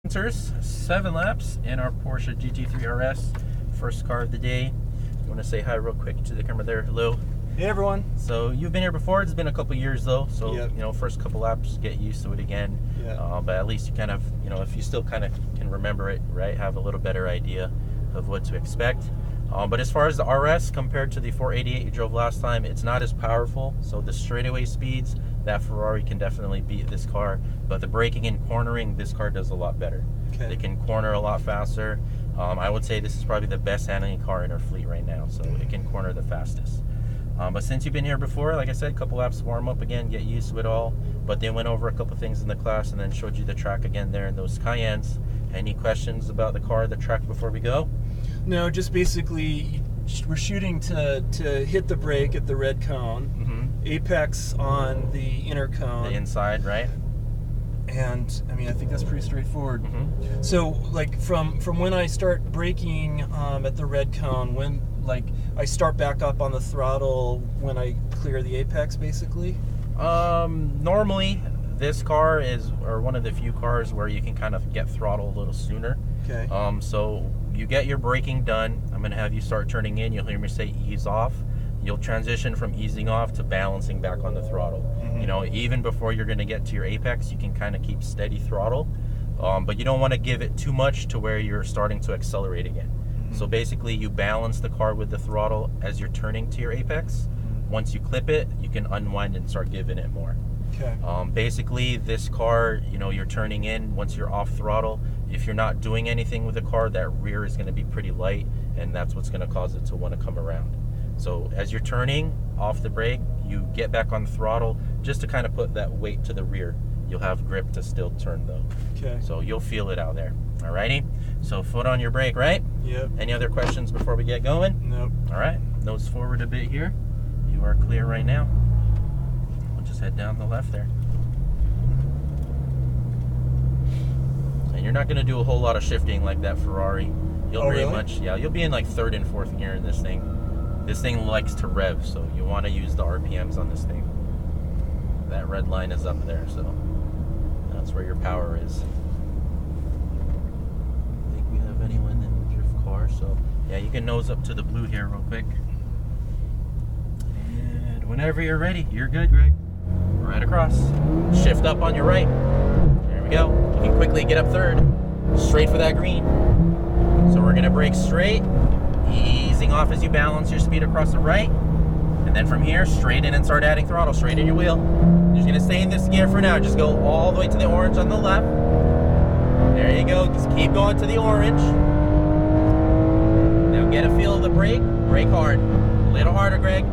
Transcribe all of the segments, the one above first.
7 laps in our Porsche GT3 RS, first car of the day. I want to say hi real quick to the camera there. Hello. Hey everyone. So you've been here before. It's been a couple years though, so yep. You know, first couple laps, get used to it again. Yeah. But at least you kind of, you know, if you still kind of can remember it, right, have a little better idea of what to expect. But as far as the RS compared to the 488 you drove last time, it's not as powerful. So the straightaway speeds, that Ferrari can definitely beat this car. But the braking and cornering, this car does a lot better. Okay. They can corner a lot faster. I would say this is probably the best handling car in our fleet right now. So it can corner the fastest. But since you've been here before, like I said, a couple laps to warm up again, get used to it all. But they went over a couple things in the class and then showed you the track again there in those Cayennes. Any questions about the car, the track before we go? No, just basically we're shooting to hit the brake at the red cone, apex on the inner cone. The inside, right? And I mean, I think that's pretty straightforward. So like from when I start braking at the red cone, when like I start back up on the throttle when I clear the apex, basically? Normally this car is one of the few cars where you can kind of get throttle a little sooner. Okay. So you get your braking done. I'm going to have you start turning in. You'll hear me say ease off. You'll transition from easing off to balancing back on the throttle. You know, even before you're going to get to your apex, you can kind of keep steady throttle. But you don't want to give it too much to where you're starting to accelerate again. So basically you balance the car with the throttle as you're turning to your apex. Once you clip it, you can unwind and start giving it more. Okay. Basically this car, you know, you're turning in once you're off throttle. If you're not doing anything with the car, that rear is going to be pretty light, and that's what's going to cause it to want to come around. So as you're turning off the brake, you get back on the throttle just to kind of put that weight to the rear. You'll have grip to still turn though. Okay. So you'll feel it out there. Alrighty. So foot on your brake, right? Yep. Any other questions before we get going? Nope. All right. Nose forward a bit here. You are clear right now. We'll just head down the left there. And you're not going to do a whole lot of shifting like that Ferrari. You'll pretty much, yeah, you'll be in like 3rd and 4th gear in this thing. This thing likes to rev, so you want to use the RPMs on this thing. That red line is up there, so that's where your power is. I think we have anyone in the drift car, so yeah, you can nose up to the blue here real quick. And whenever you're ready, you're good, Greg. Right across. Shift up on your right. There we go. You can quickly get up 3rd. Straight for that green. So we're gonna brake straight, easing off as you balance your speed across the right. And then from here, straight in and start adding throttle, straight in your wheel. You're just gonna stay in this gear for now. Just go all the way to the orange on the left. There you go, just keep going to the orange. Now get a feel of the brake, brake hard. A little harder, Greg.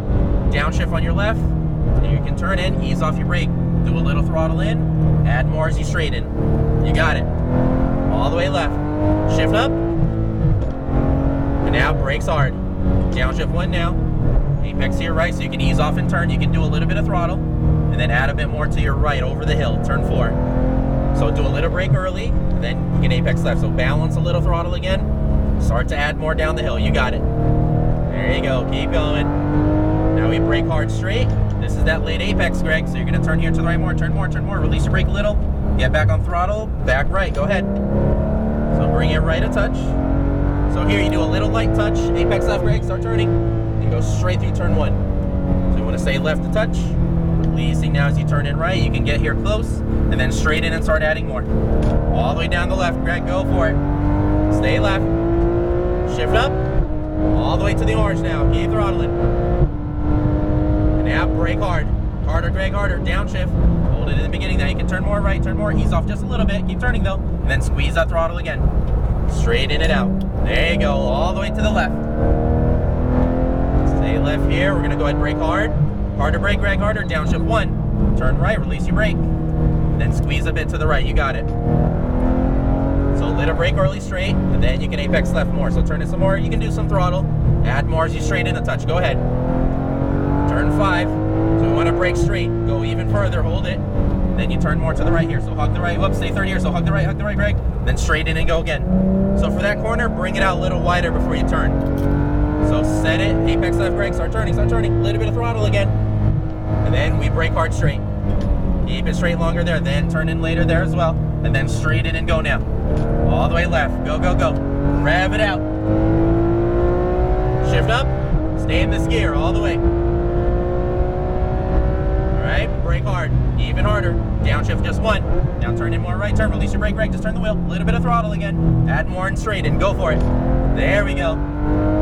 Downshift on your left. And you can turn in, ease off your brake. Do a little throttle in, add more as you straighten. You got it. All the way left. Shift up. And now brakes hard. Downshift 1 now. Apex to your right so you can ease off and turn. You can do a little bit of throttle. And then add a bit more to your right over the hill. Turn 4. So do a little brake early. And then you can apex left. So balance a little throttle again. Start to add more down the hill. You got it. There you go. Keep going. Now we brake hard straight. This is that late apex, Greg. So you're going to turn here to the right more. Turn more. Turn more. Release your brake a little. Get back on throttle. Back right. Go ahead. So bring it right a touch. So here you do a little light touch. Apex left, Greg. Start turning. And go straight through turn 1. So you want to stay left a touch. Releasing now as you turn in right. You can get here close. And then straight in and start adding more. All the way down the left, Greg. Go for it. Stay left. Shift up. All the way to the orange now. Keep throttling. And now brake hard. Harder, Greg, harder. Downshift. Hold it in the beginning. Now you can turn more right, turn more. Ease off just a little bit. Keep turning though. And then squeeze that throttle again. Straight in and out. There you go. All the way to the left. Stay left here. We're going to go ahead and brake hard. Harder brake, Greg, harder. Downshift 1. Turn right. Release your brake. And then squeeze a bit to the right. You got it. So little brake early straight. And then you can apex left more. So turn it some more. You can do some throttle. Add more as you straight in a touch. Go ahead. Turn 5. So we want to brake straight. Go even further. Hold it. Then you turn more to the right here. So hug the right. Whoops, stay 3rd here. So hug the right, Greg. Then straight in and go again. So for that corner, bring it out a little wider before you turn. So set it. Apex left, Greg. Start turning. A little bit of throttle again. And then we brake hard straight. Keep it straight longer there. Then turn in later there as well. And then straight in and go now. All the way left. Go, go, go. Rev it out. Shift up. Stay in this gear all the way. Alright, brake hard. Even harder. Downshift just one. Now turn in more right turn. Release your brake, brake. Just turn the wheel. A little bit of throttle again. Add more and straighten. Go for it. There we go.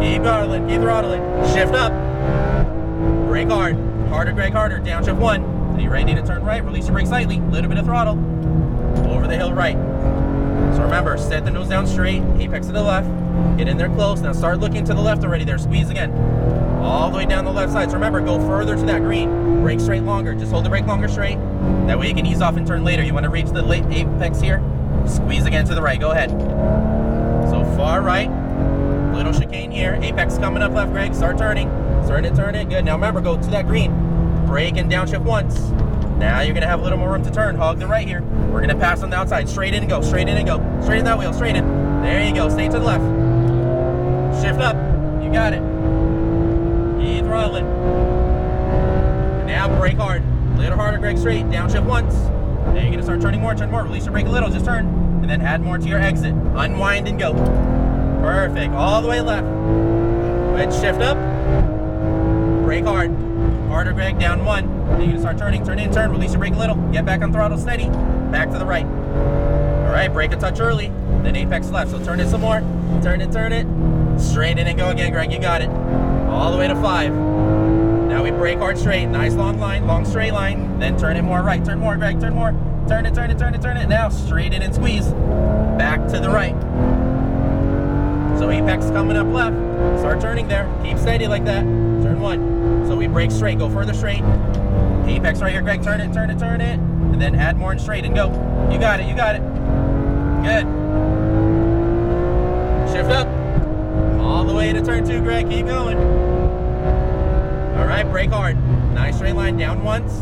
Keep throttling. Keep throttling. Shift up. Brake hard. Harder, Greg, harder. Downshift one. Are you ready to turn right? Release your brake slightly. A little bit of throttle. Over the hill right. So remember, set the nose down straight. Apex to the left. Get in there close. Now start looking to the left already there. Squeeze again. All the way down the left side. So remember, go further to that green. Brake straight longer. Just hold the brake longer straight. That way you can ease off and turn later. You want to reach the late apex here. Squeeze again to the right. Go ahead. So far right. Little chicane here. Apex coming up left, Greg. Start turning. Turn it, turn it. Good. Now remember, go to that green. Brake and downshift once. Now you're going to have a little more room to turn. Hog the right here. We're going to pass on the outside. Straight in and go. Straight in and go. Straighten that wheel. Straight in. There you go. Stay to the left. Shift up. You got it. Keep throttling. And now brake hard. A little harder, Greg. Straight. Downshift once. Now you're going to start turning more. Turn more. Release your brake a little. Just turn. And then add more to your exit. Unwind and go. Perfect. All the way left. Go ahead. Shift up. Brake hard. Harder, Greg. Down one. Then you're going to start turning. Turn in, turn. Release your brake a little. Get back on throttle steady. Back to the right. All right. Brake a touch early. Then apex left. So turn it some more. Turn it, turn it. Straight in and go again, Greg. You got it. All the way to 5. Now we brake hard straight. Nice long line. Long straight line. Then turn it more right. Turn more, Greg. Turn more. Turn it, turn it, turn it, turn it. Now straight in and squeeze. Back to the right. So apex coming up left. Start turning there. Keep steady like that. Turn one. So we brake straight. Go further straight. Apex right here, Greg. Turn it, turn it, turn it. And then add more and straight and go. You got it, you got it. Good. Shift up. All the way to turn 2, Greg. Keep going. All right, brake hard. Nice straight line down once.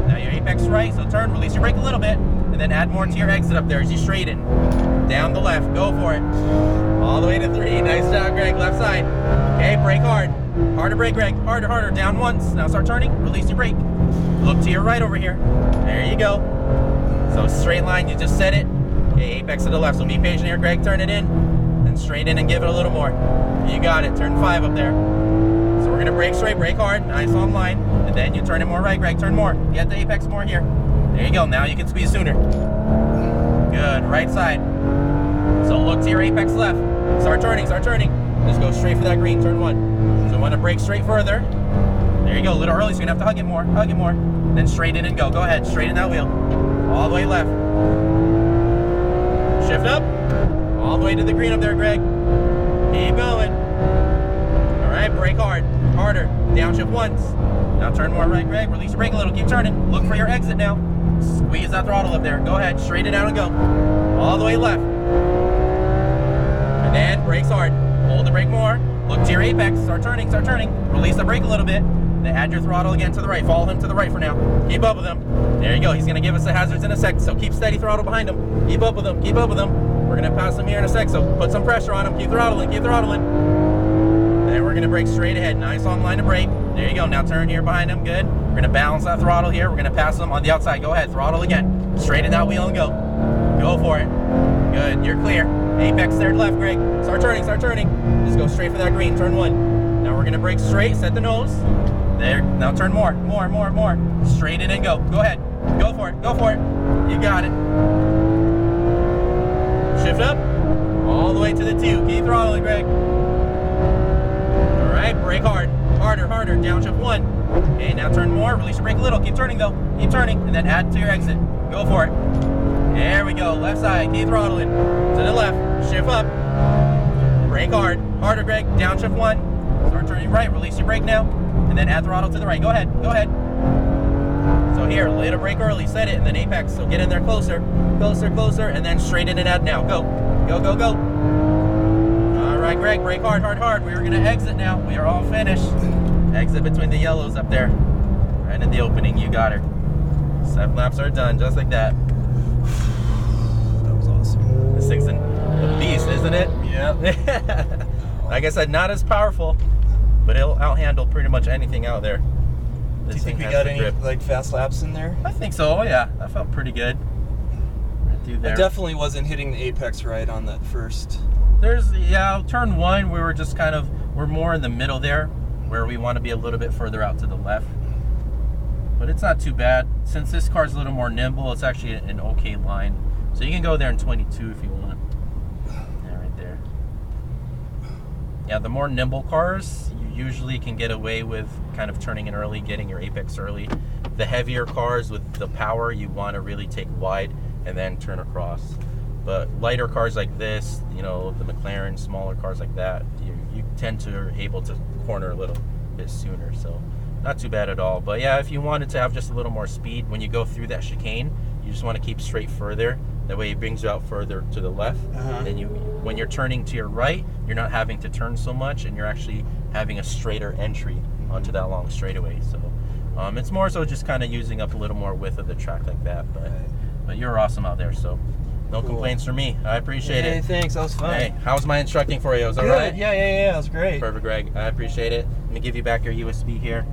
Now your apex right, so turn, release your brake a little bit, and then add more to your exit up there as you straighten. Down the left, go for it. All the way to 3. Nice job, Greg. Left side. Okay, brake hard. Harder brake, Greg. Harder, harder. Down once. Now start turning. Release your brake. Look to your right over here. There you go. So straight line, you just set it. Okay, apex to the left. So be patient here, Greg. Turn it in. Then straight in and give it a little more. You got it. Turn 5 up there. So we're going to brake straight, brake hard. Nice long line. And then you turn it more right, Greg. Turn more. Get the apex more here. There you go. Now you can squeeze sooner. Good. Right side. So look to your apex left. Start turning, start turning. Just go straight for that green. Turn 1. So you want to brake straight further. There you go. A little early, so you're going to have to hug it more. Hug it more. Then straight in and go. Go ahead. Straighten that wheel. All the way left. Shift up. All the way to the green up there, Greg. Keep going. All right, brake hard. Harder. Downshift once. Now turn more right, Greg. Release your brake a little. Keep turning. Look for your exit now. Squeeze that throttle up there. Go ahead. Straighten it out and go. All the way left. And then brakes hard. Hold the brake more. Look to your apex. Start turning. Start turning. Release the brake a little bit. Then add your throttle again to the right. Follow him to the right for now. Keep up with him. There you go. He's going to give us the hazards in a sec. So keep steady throttle behind him. Keep up with him. Keep up with him. We're going to pass him here in a sec. So put some pressure on him. Keep throttling. Keep throttling. Then we're going to brake straight ahead. Nice long line to brake. There you go. Now turn here behind him. Good. We're going to balance that throttle here. We're going to pass him on the outside. Go ahead. Throttle again. Straighten that wheel and go. Go for it. Good. You're clear. Apex there to left, Greg. Start turning. Start turning. Just go straight for that green. Turn 1. Now we're going to brake straight. Set the nose. There. Now turn more. More, more, more. Straight in and go. Go ahead. Go for it. Go for it. You got it. Shift up. All the way to the 2. Keep throttling, Greg. All right. Brake hard. Harder, harder. Downshift 1. Okay, now turn more. Release your brake a little. Keep turning, though. Keep turning. And then add to your exit. Go for it. There we go. Left side. Keep throttling. To the left. Shift up. Brake hard. Harder, Greg. Downshift 1. Start turning right. Release your brake now. And then add throttle to the right. Go ahead. Go ahead. So here, little brake early. Set it. And then apex. So get in there closer. Closer, closer. And then straight in and add now. Go. Go, go, go. All right, Greg. Brake hard, hard, hard. We are going to exit now. We are all finished. Exit between the yellows up there. Right in the opening. You got her. 7 laps are done. Just like that. That was awesome. This thing's a beast, isn't it? Yeah. Like I said, not as powerful, but it'll outhandle pretty much anything out there. Do you think we got any like fast laps in there? I think so. Oh yeah, that felt pretty good. Right through there. there. I definitely wasn't hitting the apex right on that first. Yeah, turn 1, we were just we're more in the middle there, where we want to be a little bit further out to the left. But it's not too bad. Since this car's a little more nimble, it's actually an okay line. So you can go there in 22 if you want. Yeah, right there. Yeah, the more nimble cars, you usually can get away with kind of turning in early, getting your apex early. The heavier cars with the power, you want to really take wide and then turn across. But lighter cars like this, you know, the McLaren, smaller cars like that, you tend to able to corner a little bit sooner. So not too bad at all. But yeah, if you wanted to have just a little more speed when you go through that chicane, you just want to keep straight further. That way it brings you out further to the left. Then when you're turning to your right, you're not having to turn so much, and you're actually having a straighter entry onto that long straightaway. So it's more so just kind of using up a little more width of the track like that. But you're awesome out there, so no complaints from me. I appreciate it. Hey, thanks. That was fun. Hey, how's my instructing for you? Was that Good. right? Yeah. That was great. Perfect, Greg. I appreciate it. Let me give you back your USB here.